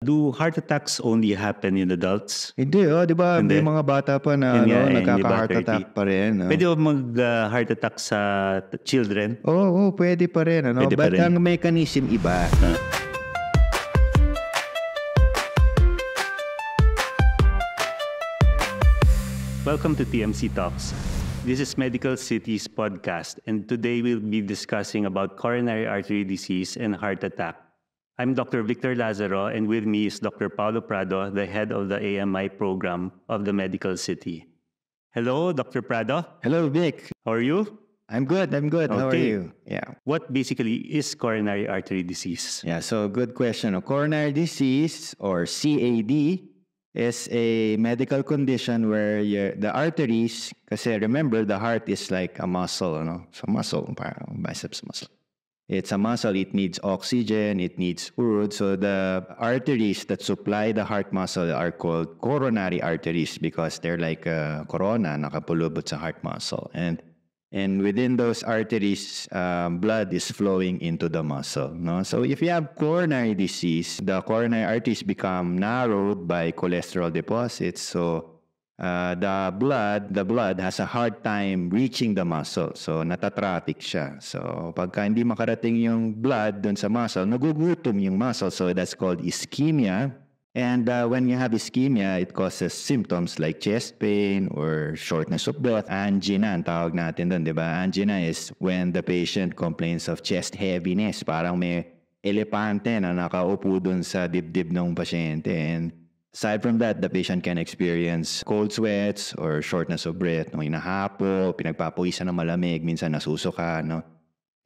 Do heart attacks only happen in adults? Hindi, di ba? May mga bata pa na nagkaka-heart attack pa rin. Pwede ba mag-heart attack sa children? Oo, pwede pa rin. Pwede pa But rin. ang mechanism iba. Welcome to TMC Talks. This is Medical Cities podcast, and today we'll be discussing about coronary artery disease and heart attack. I'm Dr. Victor Lazaro, and with me is Dr. Paulo Prado, the head of the AMI program of the Medical City. Hello, Dr. Prado. Hello, Vic. How are you? I'm good. Okay. How are you? Yeah. What basically is coronary artery disease? Yeah, so good question. Coronary disease, or CAD, is a medical condition where the arteries, kasi remember, the heart is like a muscle, So muscle, parang biceps muscle. It's a muscle, it needs oxygen, it needs food. So the arteries that supply the heart muscle are called coronary arteries because they're like a corona, nakapulubot sa heart muscle. And within those arteries, blood is flowing into the muscle. So if you have coronary disease, the coronary arteries become narrowed by cholesterol deposits. So the blood has a hard time reaching the muscle. So natatraffic siya. So pagka hindi makarating yung blood dun sa muscle, nagugutom yung muscle. So that's called ischemia. And when you have ischemia, it causes symptoms like chest pain or shortness of breath. Angina, ang tawag natin dun, di ba? Angina is when the patient complains of chest heaviness. Parang may elepante na nakaupo dun sa dibdib ng pasyente. And aside from that, the patient can experience cold sweats or shortness of breath. Hinahapo, pinagpapawisan ng malamig, minsan nasusuka,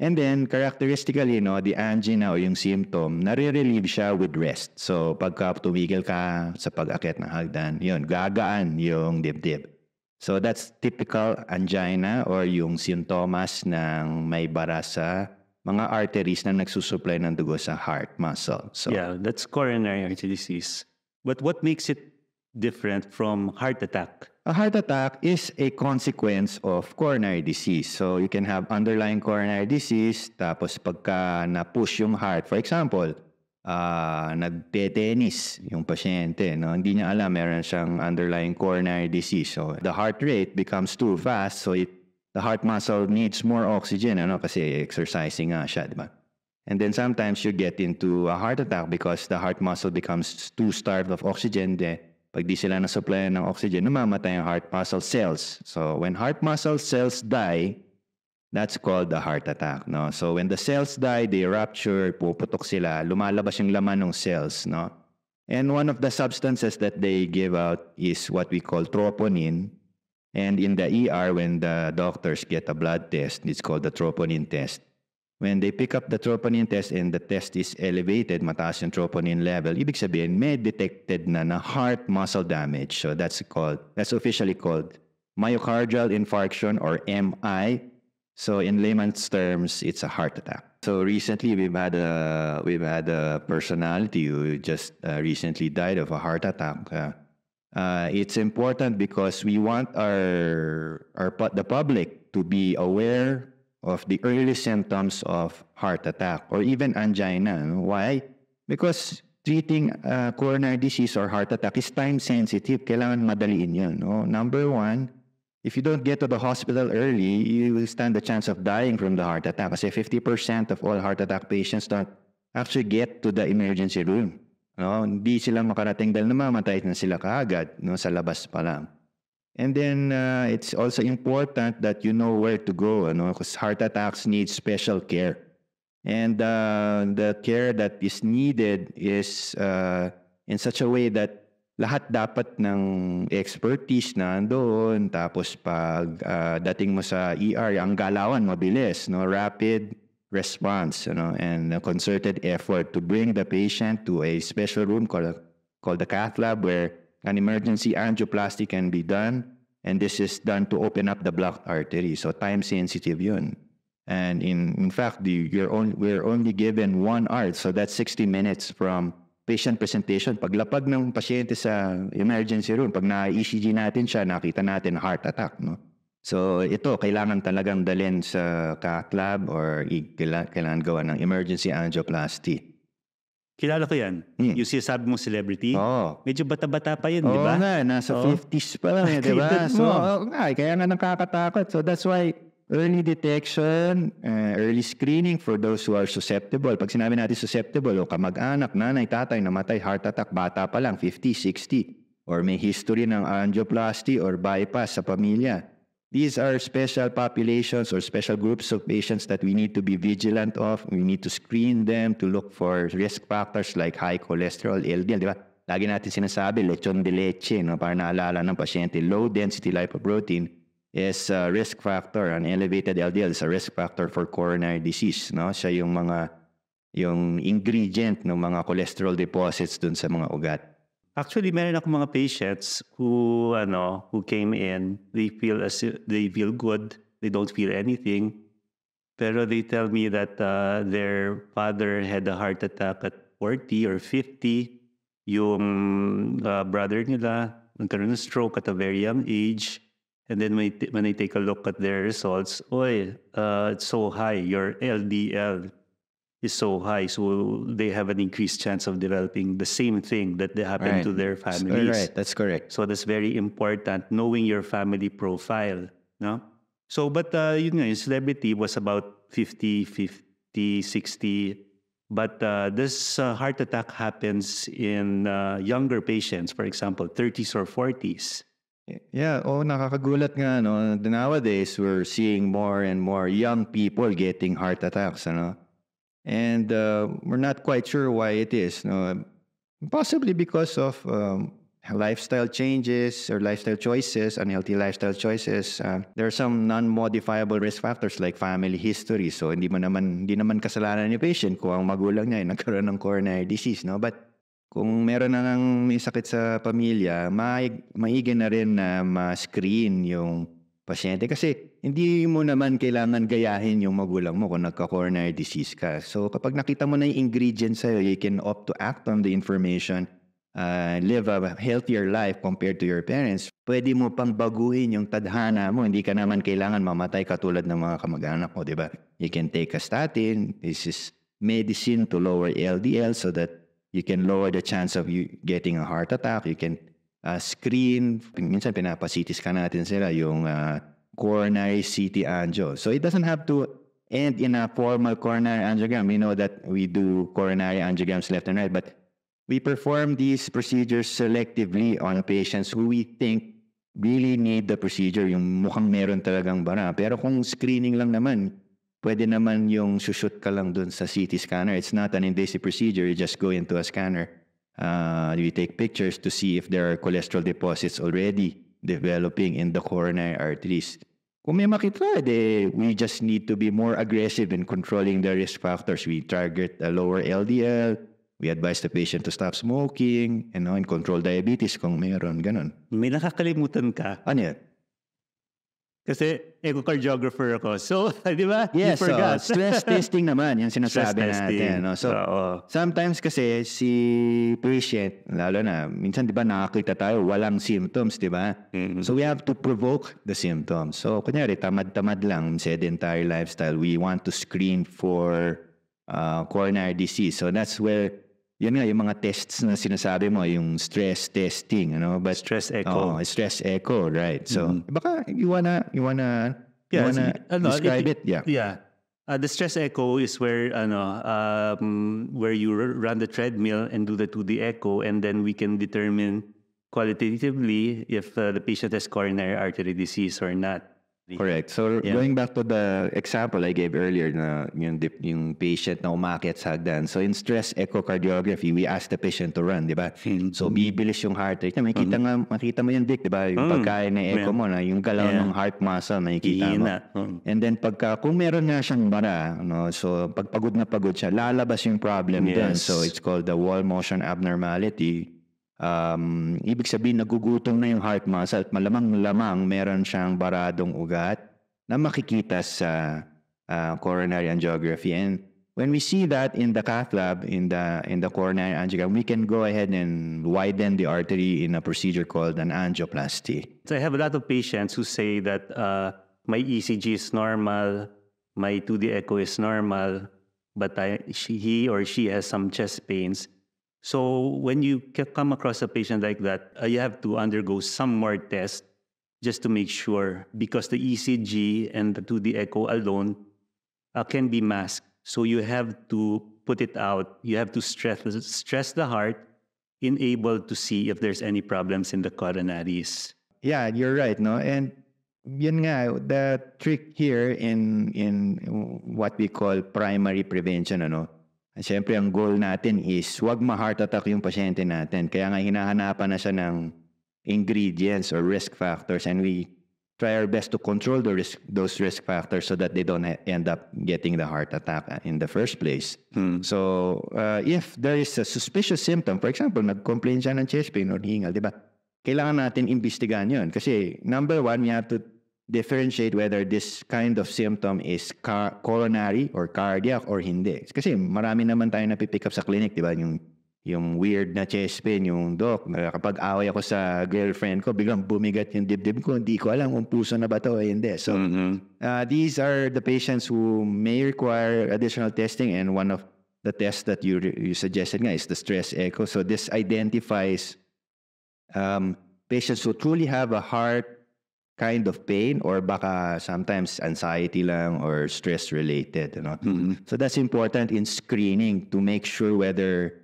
And then, characteristically, the angina o yung symptom, nare-relieve siya with rest. So, pagka tumigil ka sa pag-akit ng hagdan, yun, gagaan yung dibdib. So, that's typical angina or yung sintomas ng may bara sa mga arteries na nagsusupply ng dugo sa heart muscle. So, yeah, that's coronary artery disease. But what makes it different from heart attack? A heart attack is a consequence of coronary disease. So you can have underlying coronary disease, tapos pagka na-push yung heart, for example, nagte-tennis yung pasyente, hindi niya alam meron siyang underlying coronary disease. So the heart rate becomes too fast, so the heart muscle needs more oxygen, kasi exercising nga siya, di ba? And then sometimes you get into a heart attack because the heart muscle becomes too starved of oxygen. Pag di sila na-supply ng oxygen, namamatay ang heart muscle cells. So when heart muscle cells die, that's called the heart attack. So when the cells die, they rupture, puputok sila, lumalabas yung laman ng cells. And one of the substances that they give out is what we call troponin. And in the ER, when the doctors get a blood test, it's called the troponin test. When they pick up the troponin test and the test is elevated, mataas yung troponin level, ibig sabihin may detected na heart muscle damage. So that's officially called myocardial infarction or MI. So in layman's terms, it's a heart attack. So recently we've had a personality who just recently died of a heart attack. It's important because we want the public to be aware of the early symptoms of heart attack or even angina. Why? Because treating coronary disease or heart attack is time sensitive. Kailangan madaliin yun. Number one, if you don't get to the hospital early, you will stand the chance of dying from the heart attack. Kasi 50% of all heart attack patients don't actually get to the emergency room. Hindi sila makarating dahil namamatay na sila kaagad sa labas pa lang. And then it's also important that you know where to go, because heart attacks need special care. And the care that is needed is in such a way that lahat dapat ng expertise na andoon. Tapos pag dating mo sa ER, ang galawan mabilis, rapid response, and a concerted effort to bring the patient to a special room called the cath lab where an emergency angioplasty can be done, and this is done to open up the blocked artery. So time sensitive yun. And in fact, we're only given 1 hour, so that's 60 minutes from patient presentation. Paglapag ng pasyente sa emergency room, pag na-ECG natin siya, nakita natin heart attack. So ito, kailangan talagang dalhin sa cath lab or kailangan gawa ng emergency angioplasty. Kilala ko yan. Yung sinasabi mong celebrity. Oo. Medyo bata-bata pa yun, di Oo ba? nga, nasa 50s pa lang, di ba? Edad So, mo. kaya nga nakakatakot. So that's why early detection, early screening for those who are susceptible. Pag sinabi natin susceptible, o kamag-anak, nanay, tatay, namatay, heart attack, bata pa lang, 50, 60, or may history ng angioplasty or bypass sa pamilya. These are special populations or special groups of patients that we need to be vigilant of. We need to screen them to look for risk factors like high cholesterol, LDL, di ba? Lagi natin sinasabi, lechon de leche, no? Para naalala ng pasyente, low density lipoprotein is a risk factor. An elevated LDL is a risk factor for coronary disease, no? Siya yung ingredient ng mga cholesterol deposits dun sa mga ugat. Actually, meron ako mga patients who came in, they feel good, they don't feel anything, pero they tell me that their father had a heart attack at 40 or 50, yung brother nila nagkaroon ng stroke at a very young age, and then when they take a look at their results, it's so high, your LDL is so high, so they have an increased chance of developing the same thing that happened to their families. Right, that's correct. So that's very important, knowing your family profile. No? So, but yun nga, yung celebrity was about 50, 60, but this heart attack happens in younger patients, for example, 30s or 40s. Yeah, nakakagulat nga, no? Nowadays, we're seeing more and more young people getting heart attacks, ano? And we're not quite sure why it is. No? Possibly because of lifestyle changes or lifestyle choices, unhealthy lifestyle choices. There are some non-modifiable risk factors like family history. So hindi naman kasalanan ni patient kung ang magulang niya ay nagkaroon ng coronary disease. No? But kung meron na ng may sakit sa pamilya, maigi na rin na ma-screen yung pasyente kasi hindi mo naman kailangan gayahin yung magulang mo kung nagka-coronary disease ka. So kapag nakita mo na yung ingredients sa'yo, you can opt to act on the information, live a healthier life compared to your parents. Pwede mo pang baguhin yung tadhana mo. Hindi ka naman kailangan mamatay katulad ng mga kamag-anak mo, di ba? You can take a statin. This is medicine to lower LDL so that you can lower the chance of you getting a heart attack. You can screen, minsan pinapa-CT scan natin sila yung coronary CT angio. So it doesn't have to end in a formal coronary angiogram. We know that we do coronary angiograms left and right, but we perform these procedures selectively on patients who we think really need the procedure, yung mukhang meron talagang bara. Pero kung screening lang naman, pwede naman yung sushoot ka lang dun sa CT scanner. It's not an invasive procedure. You just go into a scanner. We take pictures to see if there are cholesterol deposits already developing in the coronary arteries. Kung may makita, we just need to be more aggressive in controlling the risk factors. We target a lower LDL. We advise the patient to stop smoking and control diabetes kung mayroon, ganun. May nakakalimutan ka. Ano yan? Kasi echocardiographer ako. So, di ba? Yes, you forgot. Stress testing naman, yung sinasabi natin. No? So, sometimes kasi si patient, lalo na, minsan di ba nakakita tayo, walang symptoms, di ba? Mm-hmm. So, we have to provoke the symptoms. So, kunyari, tamad-tamad lang, sedentary lifestyle, we want to screen for coronary disease. So, that's where yun nga, yung mga tests na sinasabi mo, yung stress testing, But stress echo. Stress echo, right? So, baka you wanna describe it? Yeah. Yeah. The stress echo is where where you run the treadmill and do the 2D echo, and then we can determine qualitatively if the patient has coronary artery disease or not. Correct. So, going back to the example I gave earlier na yung patient na umakyat sa hagdan. So, in stress echocardiography, we ask the patient to run, di ba? So, bibilis yung heart rate. Makita mo yung Dick, di ba? Yung pagkain na echo mo, na yung galaw ng heart muscle, makikita mo. And then, kung meron nga siyang bara, so, pag pagod na pagod siya, lalabas yung problem dun. So, it's called the wall motion abnormality. Ibig sabihin nagugutom na yung heart muscle at malamang-lamang meron siyang baradong ugat na makikita sa coronary angiography. And when we see that in the cath lab, in the coronary angiogram, we can go ahead and widen the artery in a procedure called an angioplasty. So I have a lot of patients who say that my ECG is normal, my 2D echo is normal, but he or she has some chest pains. So when you come across a patient like that, you have to undergo some more tests just to make sure, because the ECG and the 2D echo alone can be masked. So you have to put it out. You have to stress the heart in able to see if there's any problems in the coronaries. Yeah, you're right, no? And yun nga, the trick here in what we call primary prevention, ano? Siyempre, ang goal natin is wag ma-heart attack yung pasyente natin. Kaya nga hinahanapan na siya ng ingredients or risk factors, and we try our best to control those risk factors so that they don't end up getting the heart attack in the first place. So, if there is a suspicious symptom, for example, nag-complain siya ng chest pain or hingal, di ba? Kailangan natin imbestigahan yun. Kasi, number one, we have to differentiate whether this kind of symptom is coronary or cardiac or hindi. Kasi marami naman tayo napipick up sa clinic, di ba? Yung weird na chest pain, yung doc, kapag away ako sa girlfriend ko, biglang bumigat yung dibdib ko, hindi ko alam kung puso na ba to o hindi. So, these are the patients who may require additional testing, and one of the tests that you suggested nga is the stress echo. So, this identifies patients who truly have a heart kind of pain, or baka sometimes anxiety lang or stress related, you know. So that's important in screening to make sure whether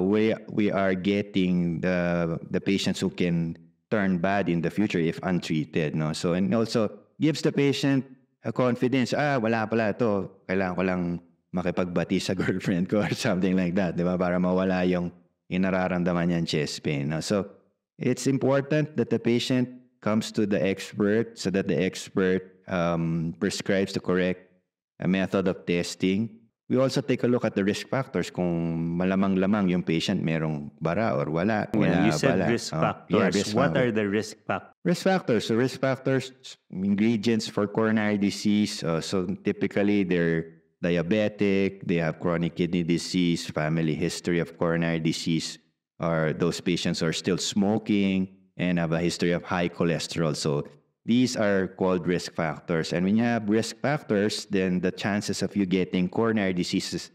we are getting the patients who can turn bad in the future if untreated, no. So, and also gives the patient a confidence, wala pala to, kailangan ko lang makipagbati sa girlfriend ko or something like that, di ba, para mawala yung nararamdaman niyang chest pain, no? So it's important that the patient comes to the expert so that the expert prescribes the correct method of testing. We also take a look at the risk factors, kung malamang-lamang yung patient merong bara or wala. You said risk factors. What are the risk factors? Risk factors. So risk factors, ingredients for coronary disease. So typically they're diabetic, they have chronic kidney disease, family history of coronary disease, or those patients are still smoking and have a history of high cholesterol. So these are called risk factors. And when you have risk factors, then the chances of you getting coronary disease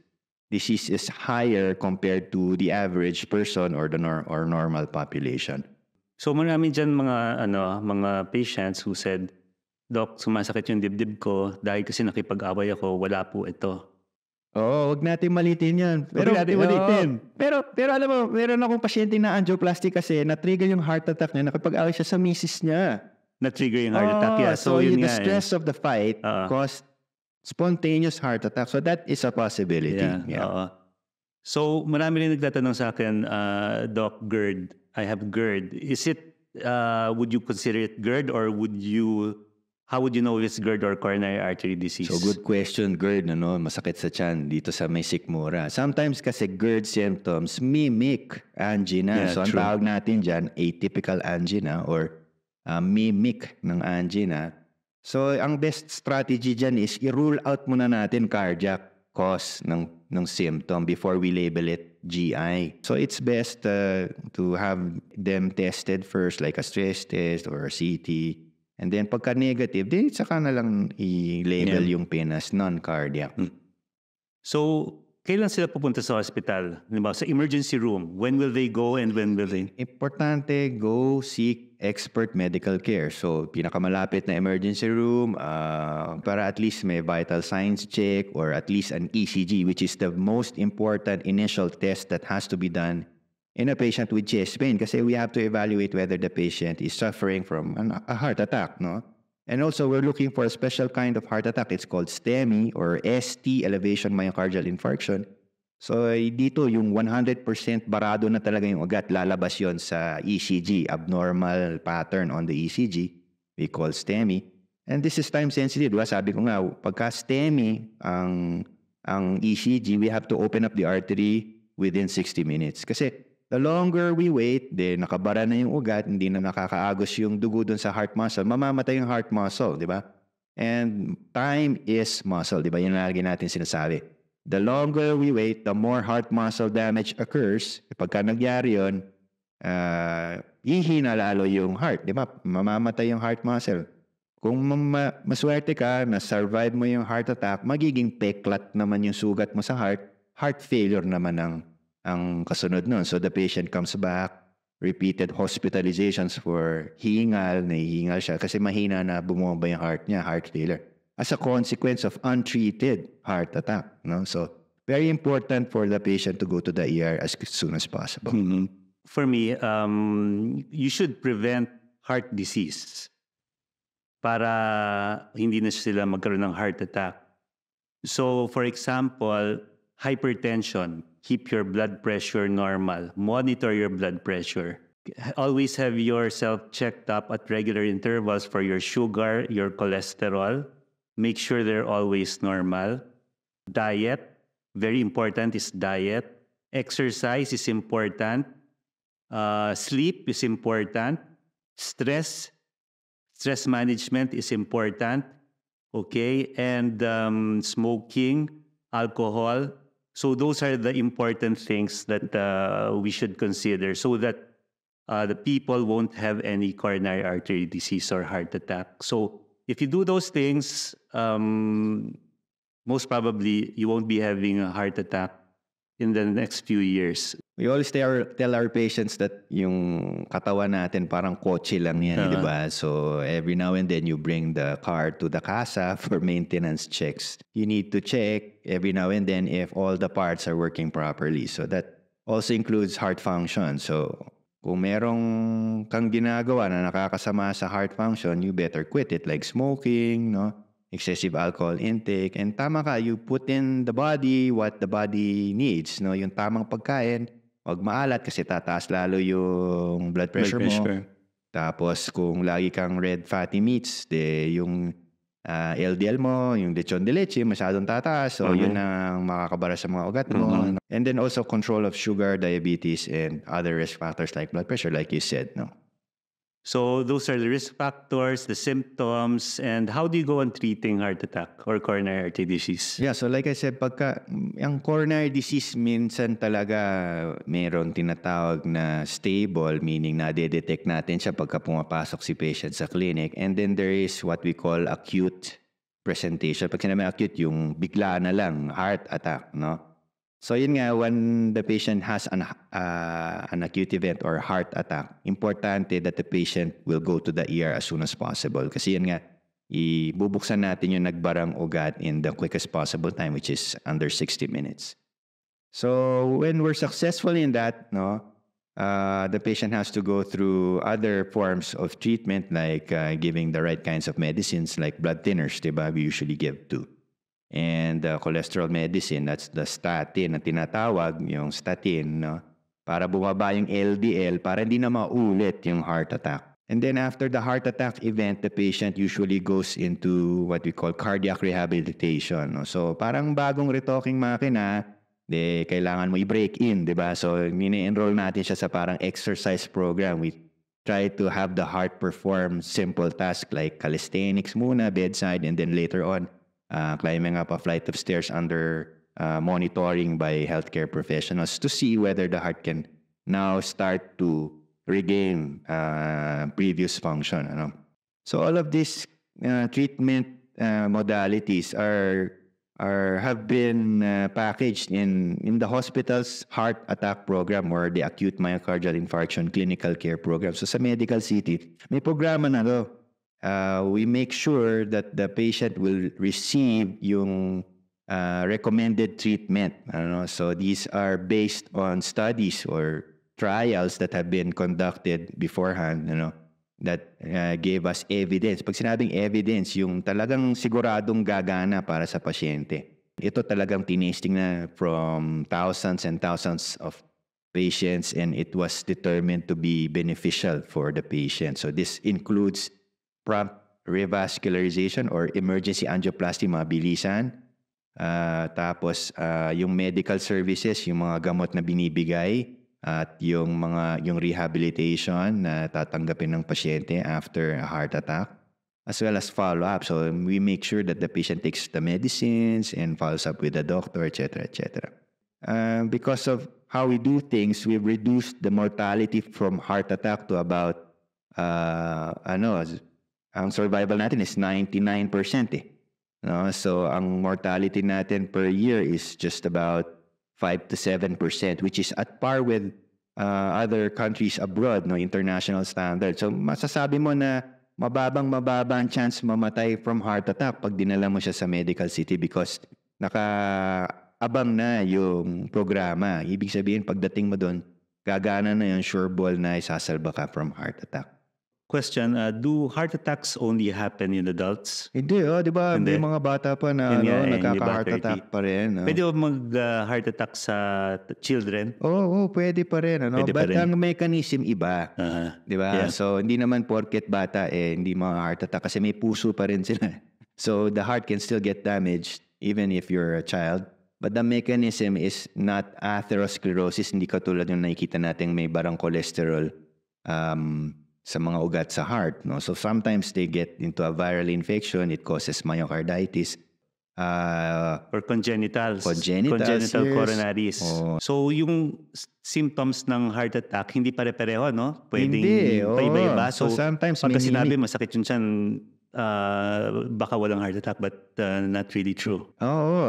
is higher compared to the average person or the normal population. So marami dyan mga patients who said, Doc, sumasakit yung dibdib ko dahil kasi nakipag-away ako, wala po ito. Wag natin malitin yan. Pero alam mo, meron akong pasyente na angioplasty kasi na-trigger yung heart attack niya, nakipag-away siya sa misis niya. Na-trigger yung heart attack, yeah. So yun the stress of the fight caused spontaneous heart attack. So that is a possibility. Yeah. So marami rin nagtatanong sa akin, Doc, GERD. I have GERD. Is it, would you consider it GERD, or how would you know if it's GERD or coronary artery disease? So good question, GERD, masakit sa tiyan dito sa may sikmura. Sometimes kasi GERD symptoms mimic angina. So ang tawag natin dyan, atypical angina or mimic ng angina. So ang best strategy dyan is i-rule out muna natin cardiac cause ng symptom before we label it GI. So it's best to have them tested first, like a stress test or a CT. And then pagka negative, then saka na lang i-label yung pain as non-cardiac. So, kailan sila pupunta sa hospital? Diba? Sa emergency room, when will they go and when will they? Importante, go seek expert medical care. So, pinakamalapit na emergency room para at least may vital signs check or at least an ECG, which is the most important initial test that has to be done in a patient with chest pain, kasi we have to evaluate whether the patient is suffering from a heart attack, no? And also, we're looking for a special kind of heart attack. It's called STEMI or ST, elevation myocardial infarction. So, dito yung 100% barado na talaga yung ugat, lalabas yon sa ECG, abnormal pattern on the ECG, we call STEMI. And this is time sensitive, diba? Sabi ko nga, pagka STEMI ang ECG, we have to open up the artery within 60 minutes. Kasi the longer we wait, nakabara na yung ugat, hindi na nakakaagos yung dugo dun sa heart muscle, mamamatay yung heart muscle, di ba? And time is muscle, di ba? Yun lagi natin sinasabi. The longer we wait, the more heart muscle damage occurs. Pagka nagyari yun, hihina lalo yung heart, di ba? Mamamatay yung heart muscle. Kung maswerte ka na survive mo yung heart attack, magiging peklat naman yung sugat mo sa heart failure naman ang kasunod nun. So the patient comes back, repeated hospitalizations for hingal, nahihingal siya kasi mahina na bumomba yung heart niya, heart failure, as a consequence of untreated heart attack. No? So very important for the patient to go to the ER as soon as possible. Mm-hmm. For me, you should prevent heart disease para hindi na sila magkaroon ng heart attack. So, for example, hypertension, keep your blood pressure normal, monitor your blood pressure. Always have yourself checked up at regular intervals for your sugar, your cholesterol. Make sure they're always normal. Diet, very important is diet. Exercise is important. Sleep is important. Stress management is important. Okay, and smoking, alcohol. So those are the important things that we should consider so that the people won't have any coronary artery disease or heart attack. So if you do those things, most probably you won't be having a heart attack in the next few years. We always tell our patients that yung katawan natin parang kotse lang yan, di ba? So every now and then you bring the car to the casa for maintenance checks. You need to check every now and then if all the parts are working properly. So that also includes heart function. So kung merong kang ginagawa na nakakasama sa heart function, you better quit it, like smoking, no? Excessive alcohol intake. And tama ka, you put in the body what the body needs, no? Yung tamang pagkain, wag maalat kasi tataas lalo yung blood pressure mo. Tapos kung lagi kang red fatty meats, yung LDL mo, yung lechon de leche, masyadong tataas. So yun ang makakabara sa mga ugat mo. And then also control of sugar, diabetes, and other risk factors like blood pressure, like you said, no? So those are the risk factors, the symptoms, and how do you go on treating heart attack or coronary artery disease? Yeah, so like I said, pagka ang coronary disease minsan talaga meron tinatawag na stable, meaning na-detect natin siya pagka pumapasok si patient sa clinic. And then there is what we call acute presentation. Pag sinabi acute, yung bigla na lang, heart attack, no? So yun nga, when the patient has an acute event or heart attack, importante that the patient will go to the ER as soon as possible. Kasi yun nga, ibubuksan natin yung nagbarang ugat in the quickest possible time, which is under 60 minutes. So when we're successful in that, no, the patient has to go through other forms of treatment like giving the right kinds of medicines like blood thinners, diba? We usually give too. And cholesterol medicine, that's the statin na tinatawag, yung statin, no? Para bumaba yung LDL, para hindi na maulit yung heart attack. And then after the heart attack event, the patient usually goes into what we call cardiac rehabilitation. No? So parang bagong retoking makina, kailangan mo i-break in, di ba? So mini-enroll natin siya sa parang exercise program. We try to have the heart perform simple tasks like calisthenics muna, bedside, and then later on, climbing up a flight of stairs under monitoring by healthcare professionals to see whether the heart can now start to regain previous function. Ano? So all of these treatment modalities have been packaged in the hospital's heart attack program or the acute myocardial infarction clinical care program. So sa Medical City, may programa na to. We make sure that the patient will receive yung recommended treatment. So these are based on studies or trials that have been conducted beforehand, that gave us evidence. Pag sinabing evidence, yung talagang siguradong gagana para sa pasyente. Ito talagang tinesting na from thousands and thousands of patients, and it was determined to be beneficial for the patient. So this includes prompt revascularization or emergency angioplasty, mabilisan. Tapos yung medical services, yung mga gamot na binibigay, at yung rehabilitation na tatanggapin ng pasyente after a heart attack, as well as follow-up. So we make sure that the patient takes the medicines and follows up with the doctor, etc., etc. Because of how we do things, we've reduced the mortality from heart attack to about ang survival natin is 99%. No? So ang mortality natin per year is just about 5 to 7%, which is at par with other countries abroad, no, international standard. So masasabi mo na mababa ang chance mamatay from heart attack pag dinala mo siya sa medical city because nakaabang na yung programa. Ibig sabihin, pagdating mo doon, gagana na yung sure ball na isasalba ka from heart attack. Question, do heart attacks only happen in adults? Hindi, di ba? Hindi. May mga bata pa na nagkaka-heart attack pa rin. No? Pwede ba mag-heart attack sa children? Oo, pwede pa rin. Pwede pa But rin. ang mechanism iba. Di ba? Yeah. So, hindi naman porket bata hindi mga heart attack kasi may puso pa rin sila. So, the heart can still get damaged even if you're a child. But the mechanism is not atherosclerosis. Hindi katulad yung nakikita natin may barang cholesterol sa mga ugat sa heart. No? So sometimes they get into a viral infection. It causes myocarditis. Or congenital Yes. coronaries. Oh. So yung symptoms ng heart attack, hindi pare-pareho, no? Pwedeng Hindi. iba-iba. So sometimes pagka sinabi masakit yun siyan, baka walang heart attack, but not really true.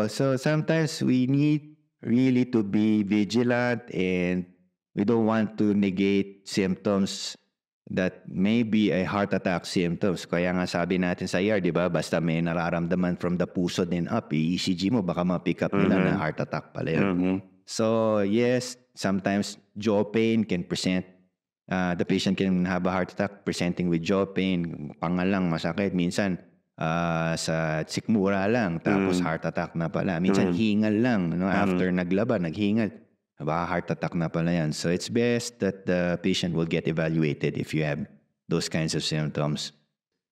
So sometimes we need really to be vigilant and we don't want to negate symptoms that may be a heart attack symptoms. Kaya nga sabi natin sa ER, di ba? Basta may nararamdaman from the puso din up, ECG mo, baka ma-pick up nila na heart attack pala yun. So yes, sometimes jaw pain can present. The patient can have a heart attack presenting with jaw pain. Panga lang, masakit. Minsan, sa sikmura lang, tapos heart attack na pala. Minsan, hingal lang. After naglaba, naghingal. Baka heart attack na pala yan. So it's best that the patient will get evaluated if you have those kinds of symptoms.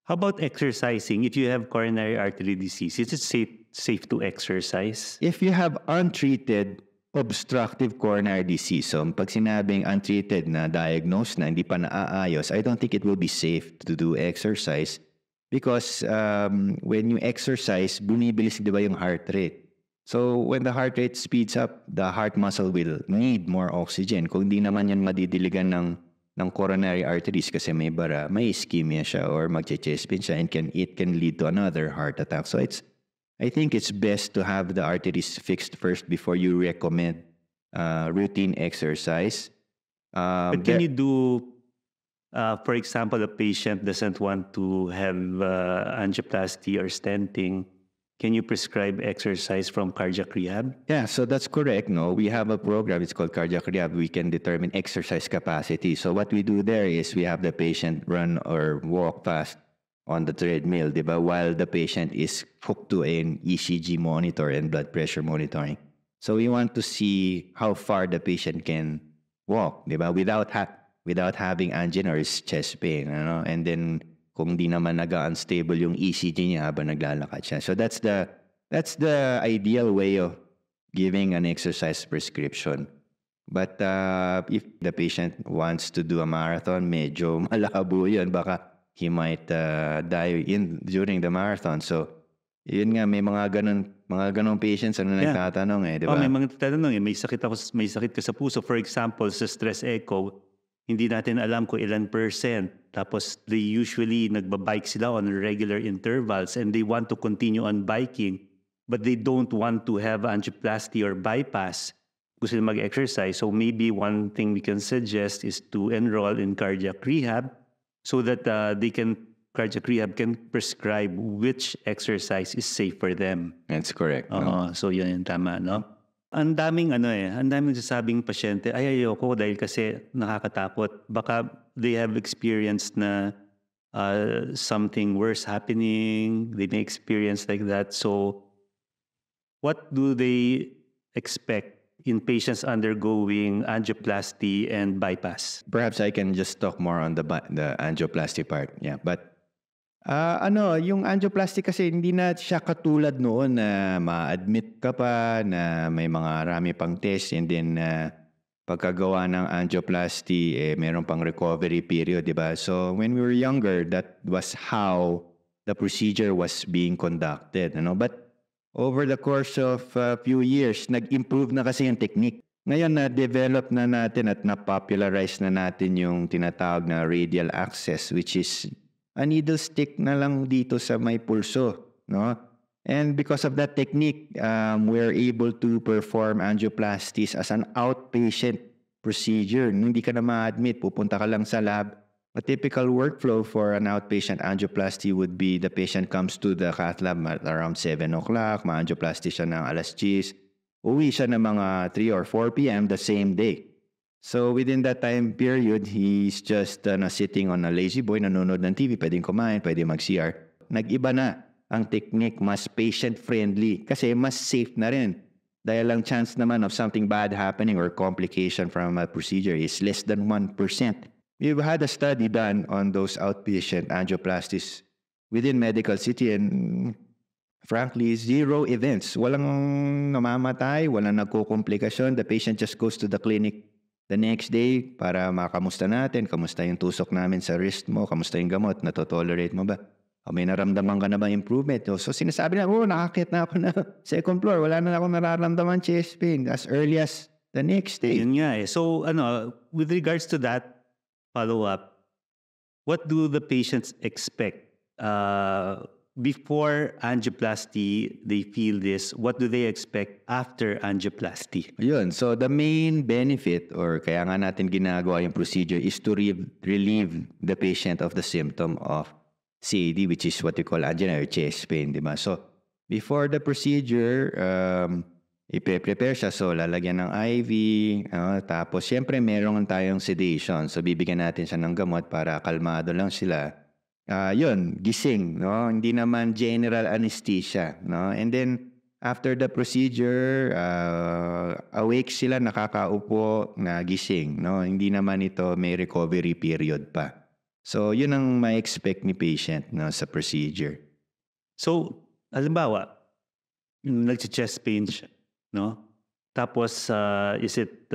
How about exercising? If you have coronary artery disease, is it safe to exercise? If you have untreated obstructive coronary disease, so pag sinabing untreated na diagnosed na, hindi pa naaayos, I don't think it will be safe to do exercise because when you exercise, bumibilis, di ba, yung heart rate. So when the heart rate speeds up, the heart muscle will need more oxygen. Kung di naman yan madidiligan ng coronary arteries kasi may bara, may ischemia siya or magche-chest pain siya and it can lead to another heart attack. So I think it's best to have the arteries fixed first before you recommend routine exercise. But can you do, for example, a patient doesn't want to have angioplasty or stenting. Can you prescribe exercise from cardiac rehab? Yeah, so that's correct. No, we have a program. It's called cardiac rehab. We can determine exercise capacity. So what we do there is we have the patient run or walk fast on the treadmill, diba? While the patient is hooked to an ECG monitor and blood pressure monitoring. So we want to see how far the patient can walk, diba? Without having angina or chest pain, and then kung di naman unstable yung ECG niya habang naglalakad siya. So that's the ideal way of giving an exercise prescription. But if the patient wants to do a marathon, medyo malabo yun. Baka he might die during the marathon. So yun nga, may mga ganong patients nagtatanong di ba? May mga tatanong may sakit ka sa puso. For example, sa stress echo, hindi natin alam kung ilan %. Tapos they usually nagbabike sila on regular intervals and they want to continue on biking but they don't want to have angioplasty or bypass. Gusto nila mag-exercise. So maybe one thing we can suggest is to enroll in cardiac rehab so that cardiac rehab can prescribe which exercise is safe for them. That's correct. So yun yung tama, no? Ang daming nagsasabing pasyente, ayoko dahil kasi nakakatakot. Baka they have experienced na something worse happening. They may experience like that. So what do they expect in patients undergoing angioplasty and bypass? Perhaps I can just talk more on the angioplasty part. Yeah, but yung angioplasty kasi hindi na siya katulad noon na ma-admit ka pa na may mga rami pang test and then pagkagawa ng angioplasty meron pang recovery period, di ba? So when we were younger, that was how the procedure was being conducted, But over the course of a few years, nag-improve na kasi yung technique. Ngayon na-develop na natin at na-popularize na natin yung tinatawag na radial access, which is a needle stick na lang dito sa may pulso, And because of that technique, we're able to perform angioplasties as an outpatient procedure. Hindi ka na ma-admit, pupunta ka lang sa lab. A typical workflow for an outpatient angioplasty would be the patient comes to the cath lab at around 7 o'clock, ma-angioplasty siya ng alas 10, uwi siya ng mga 3 or 4 p.m. the same day. So within that time period, he's just sitting on a lazy boy, nanonood ng TV, pwedeng kumain, pwedeng mag-CR. Nag-iba na ang technique, mas patient-friendly kasi mas safe na rin. Dahil ang chance naman of something bad happening or complication from a procedure is less than 1%. We've had a study done on those outpatient angioplasties within Medical City and frankly, 0 events. Walang namamatay, walang nagkukomplikasyon. The patient just goes to the clinic the next day para makamusta natin, kamusta yung tusok namin sa wrist mo, kamusta yung gamot, natotolerate mo ba? O may naramdaman ka na ba improvement? So sinasabi na, nakakit na ako na second floor, wala na ako nararamdaman chest pain as early as the next day. Yun nga eh. So with regards to that follow-up, what do the patients expect? Before angioplasty, they feel this. What do they expect after angioplasty? Yun. So the main benefit or kaya nga natin ginagawa yung procedure is to relieve the patient of the symptom of CAD, which is what we call angina or chest pain, di ba? So before the procedure, ipe-prepare siya. So lalagyan ng IV, tapos siyempre meron tayong sedation. So bibigyan natin siya ng gamot para kalmado lang sila. Yun, gising, no? Hindi naman general anesthesia, no? And then after the procedure, awake sila, nakakaupo, na gising, no? Hindi naman ito may recovery period pa. So yun ang ma-expect ni patient, no, sa procedure. So halimbawa, nag-chest pain siya, no? Tapos is it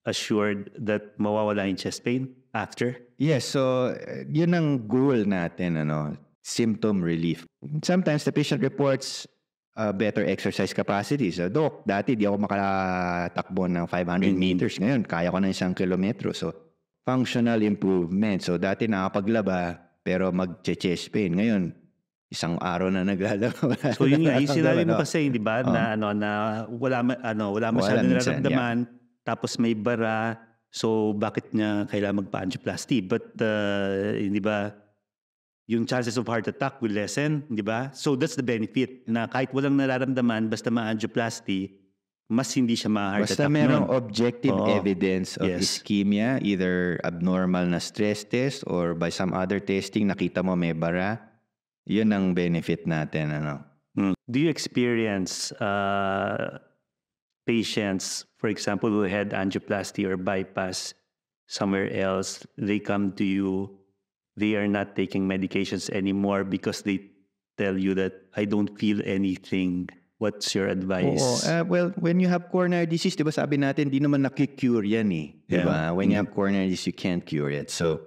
assured that mawawala yung chest pain after? Yes, so yun ang goal natin, symptom relief. Sometimes the patient reports better exercise capacity. So, Doc, dati di ako makatakbo ng 500 meters. Ngayon, kaya ko na 1 kilometro. So, functional improvement. So, dati nakapaglaba, pero mag-chest pain. Ngayon, 1 araw na naglalaba. So, yun nga, yung sinabi mo kasi, di ba, na wala masyadong nararamdaman, tapos may bara, so bakit niya kailangan magpa-angioplasty? But, di ba, yung chances of heart attack will lessen, di ba? So that's the benefit, na kahit walang nararamdaman, basta ma-angioplasty, mas hindi siya ma-heart attack. Basta merong objective evidence of ischemia, either abnormal na stress test or by some other testing, nakita mo may bara, yun ang benefit natin. Do you experience patients, for example, who had angioplasty or bypass somewhere else, they come to you, they are not taking medications anymore because they tell you that I don't feel anything? What's your advice? Well, when you have coronary disease, di ba sabi natin, di naman nakikure yan eh. Di ba? When you have coronary disease, you can't cure it. So,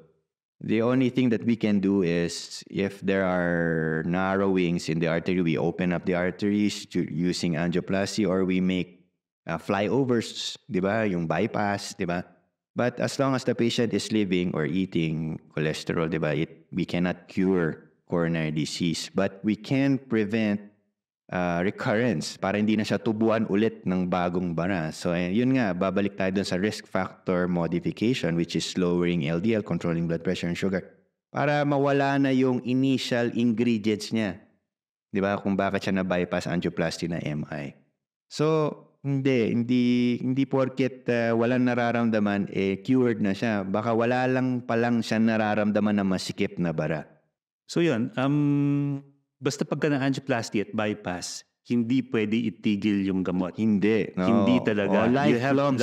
the only thing that we can do is, if there are narrowings in the artery, we open up the arteries using angioplasty, or we make flyovers, di ba? Yung bypass, di ba? But as long as the patient is living or eating cholesterol, di ba? We cannot cure coronary disease. But we can prevent recurrence para hindi na siya tubuan ulit ng bagong bara. So yun nga, babalik tayo dun sa risk factor modification, which is lowering LDL, controlling blood pressure and sugar, para mawala na yung initial ingredients niya. Di ba? Kung bakit siya na-bypass angioplasty na MI. So, hindi porket walang nararamdaman, cured na siya. Baka wala lang palang siya nararamdaman na masikip na bara. So yun, basta pagka na-angioplasty at bypass, hindi pwede itigil yung gamot. Hindi. No. Hindi talaga. Lifelong.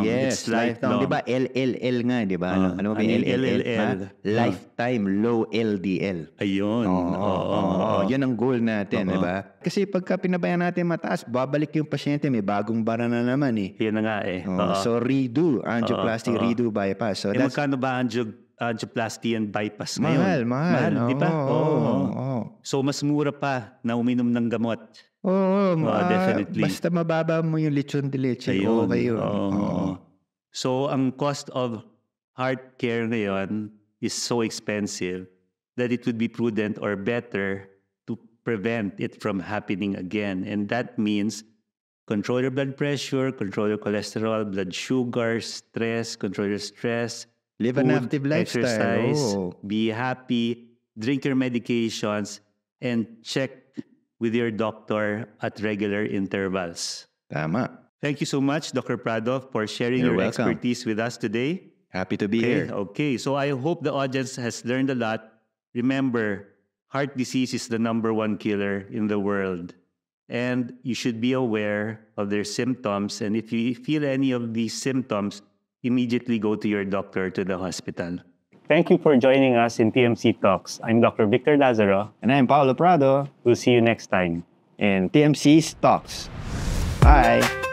Yes, it's lifelong. Di ba? LLL nga, di ba? Ano ba LLL? Lifetime low LDL. Ayun. Yan ang goal natin, di ba? Kasi pagka pinabayaan natin mataas, babalik yung pasyente, may bagong bara na naman eh. Yan na nga eh. So redo, angioplasty, redo, bypass. So magkano ba angioplasty and bypass ngayon? Mahal. Di ba? So mas mura pa na uminom ng gamot. Definitely. Basta mababa mo yung lechon de leche. Okay yun. So ang cost of heart care ngayon is so expensive that it would be prudent or better to prevent it from happening again. And that means control your blood pressure, control your cholesterol, blood sugar, stress, control your stress. Live an active lifestyle. Exercise, Oh. be happy, drink your medications, and check with your doctor at regular intervals. Tama. Thank you so much, Dr. Prado, for sharing You're your welcome. expertise with us today. Happy to be here. Okay. So I hope the audience has learned a lot. Remember, heart disease is the #1 killer in the world. And you should be aware of their symptoms. And if you feel any of these symptoms, immediately go to your doctor, to the hospital. Thank you for joining us in TMC Talks. I'm Dr. Victor Lazaro. And I'm Paolo Prado We'll see you next time. in TMC Talks. Bye.